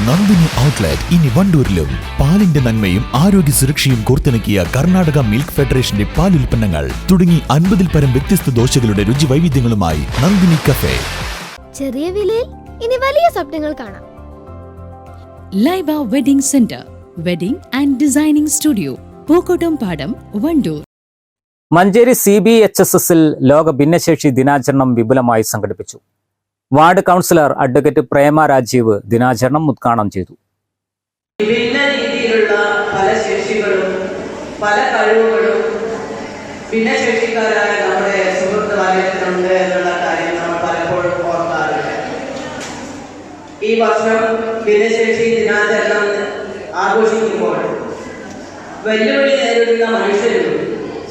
Nandini outlet ഇനി വണ്ടൂരിലും. പാലിന്റെ നന്മയും ആരോഗ്യ സുരക്ഷയും കോർത്തിണക്കിയ കർണാടക മിൽക്ക് ഫെഡറേഷന്റെ പാലുൽപ്പന്നങ്ങൾ തുടങ്ങി 50-ൽ പരം വ്യത്യസ്ത ദോശകളുടെ രുചി വൈവിധ്യങ്ങളുമായി നന്ദിനി കഫേ. ചെറിയ വിലയിൽ ഇനി വലിയ സ്വപ്നങ്ങൾ കാണാം. Laiba wedding centre, wedding and designing studio, Pookkottumpadam, Wandoor. Manjeri CBHSSൽ ലോക ഭിന്നശേഷി ദിനാചരണം വിപുലമായി സംഘടിപ്പിച്ചു. Ward councillor advocate Prema Rajeev ദിനാചരണം ഉദ്ഘാടനം ചെയ്തു. വിഭിന്ന രീതിയിലുള്ള പല ശേഷികളും പല കഴിവുകളും ഭിന്നശേഷിക്കാരായ നമ്മുടെ സുഹൃത്ത് വലയത്തിനുണ്ട് എന്നുള്ള കാര്യം നമ്മൾ പലപ്പോഴും ഓർക്കാറില്ല. ഈ വർഷം ഭിന്നശേഷി ദിനാചരണം ആഘോഷിക്കുമ്പോൾ വെല്ലുവിളി നേരിടുന്ന മനുഷ്യരും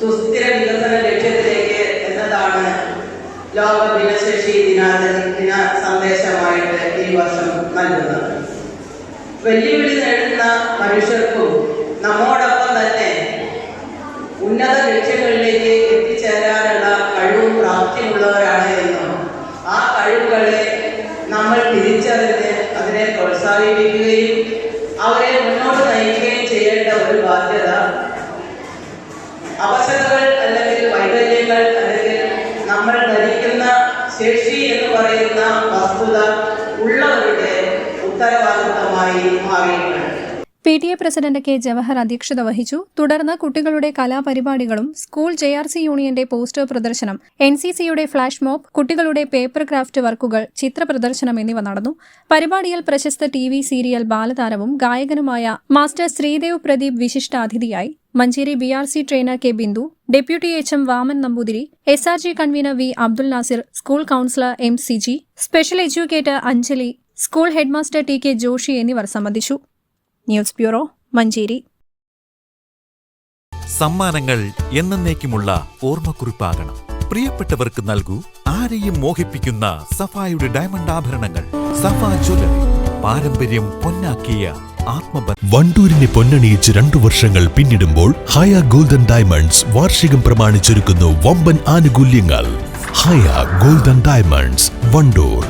സുസ്ഥിര വികസന ലക്ഷ്യത്തിലേക്ക് എന്നതാണ് ലോക ഭിന്നശേഷി ദിന സന്ദേശമായിട്ട് ഈ വർഷം നൽകുന്നത്. വെല്ലുവിളി നേടുന്ന മനുഷ്യർക്കും നമ്മോടൊപ്പം തന്നെ ഉന്നത ലക്ഷ്യങ്ങളിലേക്ക് എത്തിച്ചേരാനുള്ള കഴിവും പ്രാപ്തിയുള്ളവരാണ് എന്നും ആ കഴിവുകളെ നമ്മൾ തിരിച്ചറിഞ്ഞ് അതിനെ പ്രോത്സാഹിപ്പിക്കുകയും അവരെ മുന്നോട്ട് നയിക്കുകയും ചെയ്യേണ്ട ഒരു ബാധ്യത അവസരങ്ങൾ അല്ലെങ്കിൽ വൈകല്യങ്ങൾ അല്ലെങ്കിൽ നമ്മൾ ധരിക്കുന്ന ശേഷി എന്ന് പറയുന്ന വസ്തുത ഉള്ളവരുടെ ഉത്തരവാദിത്തമായി മാറിയിട്ടുണ്ട്. PTA പ്രസിഡന്റ് കെ ജവഹർ അധ്യക്ഷത വഹിച്ചു. തുടർന്ന് കുട്ടികളുടെ കലാപരിപാടികളും സ്കൂൾ JRC യൂണിയന്റെ പോസ്റ്റർ പ്രദർശനം, NCCയുടെ ഫ്ലാഷ് മോബ്, കുട്ടികളുടെ പേപ്പർ ക്രാഫ്റ്റ് വർക്കുകൾ, ചിത്ര പ്രദർശനം എന്നിവ നടന്നു. പരിപാടിയിൽ പ്രശസ്ത TV സീരിയൽ ബാലതാരവും ഗായകനുമായ മാസ്റ്റർ ശ്രീദേവ് പ്രദീപ് വിശിഷ്ടാതിഥിയായി. Manjeri BRC trainer K Bindu, deputy HM Vaman Namboothiri, SRG convener V Abdul Nasir, school counsellor M Siji, special educator Anjali, school headmaster TK Joshi എന്നിവർ സംബന്ധിച്ചു. News bureau, Manjeri. സമ്മാനങ്ങൾ എന്നേക്കുമുള്ള ഓർമ്മക്കുറിപ്പാകണം. പ്രിയപ്പെട്ടവർക്ക് നൽകൂ ആരെയും മോഹിപ്പിക്കുന്ന സഫായുടെ ഡയമണ്ട് ആഭരണങ്ങൾ. സഫ ജ്വല്ലറി, പാരമ്പര്യം പൊന്നാക്കിയ ആത്മബന്ധം. വണ്ടൂരിനെ പൊന്നണിയിച്ച് 2 വർഷങ്ങൾ പിന്നിടുമ്പോൾ ഹയ ഗോൾഡൻ ഡയമണ്ട്സ് വാർഷികം പ്രമാണിച്ചൊരുക്കുന്നു വമ്പൻ ആനുകൂല്യങ്ങൾ. ഹയ ഗോൾഡൻ ഡയമണ്ട്സ്, വണ്ടൂർ.